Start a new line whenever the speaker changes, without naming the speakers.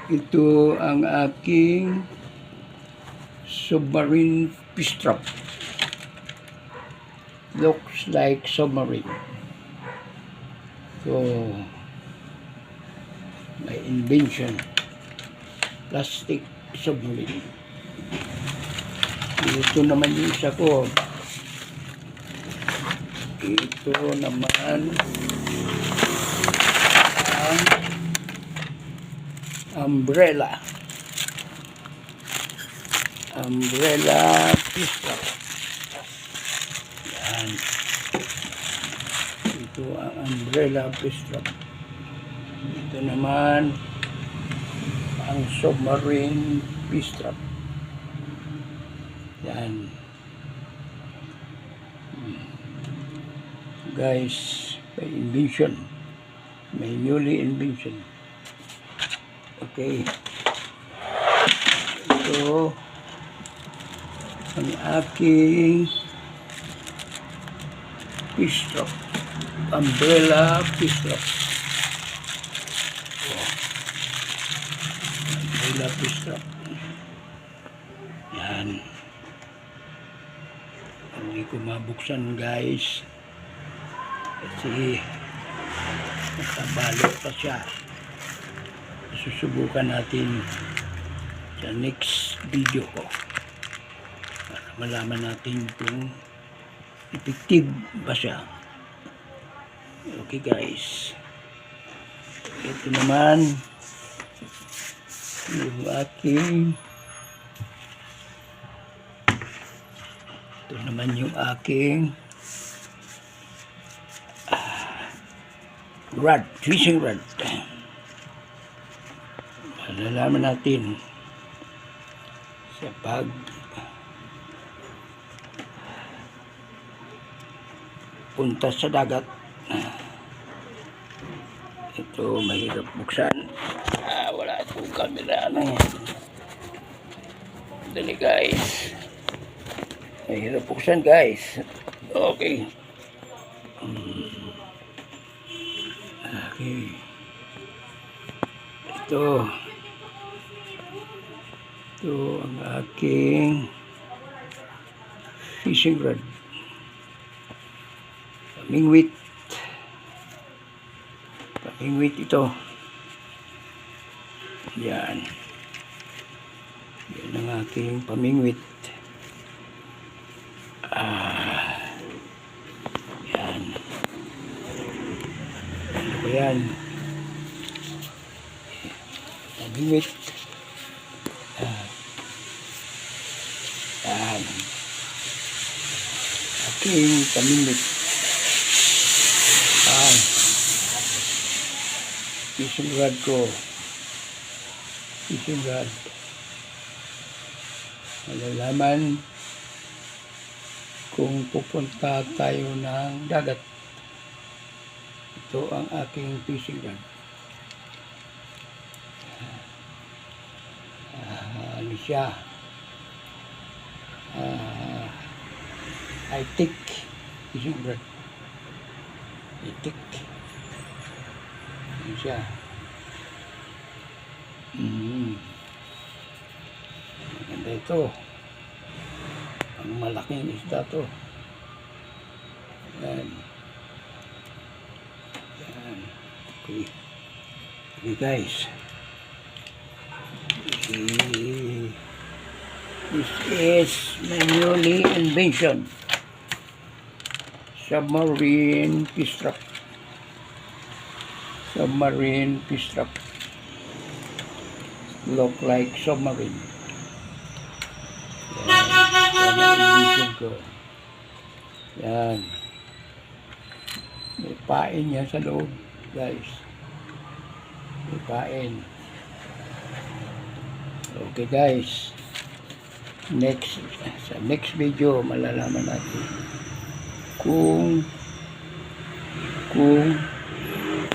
Ito ang aking submarine fish trap. Looks like submarine. So, my invention. Plastic submarine. Ito naman yung isa ko. Ito naman ang umbrella fish trap. Yan. Ito ang umbrella fish trap. Ito naman ang submarine fish trap. Yan. Guys, may invention. May newly invention. Okay. Ito ang aking fish trap. Umbrella fish trap. Umbrella fish trap. Yan. Hindi ko mabuksan, guys. Kasi nakabalo pa siya. Susubukan natin sa next video ko para malaman natin kung effective ba siya. Okay, guys, ito naman yung aking rod, fishing rod. Malalaman natin sa pag punta sa dagat. Ito mahirap buksan. Wala itong camera na yan. Dali, guys. Mahirap buksan, guys. Okay. Okay. Ito ang aking fishing rod. Pamingwit ito. Yan ang aking pamingwit. Yan. Ano ba yan? Pamingwit. Yan. Aking pamingwit. Fishing rod ko. Fishing rod. Malalaman kung pupunta tayo ng dagat. Ito ang aking fishing rod. Ano siya? High-tech fishing rod. High-tech. Ano siya? Maganda ito. Ang malaking isda to. Yan. Yan. Okay. Okay, guys. This is my newly invention. Submarine fish trap. Submarine fish trap. Look like submarine. Yan ang invention ko. Yan. May pain yan sa loob, guys. May pain. Okay, guys. Sa next video malalaman natin kung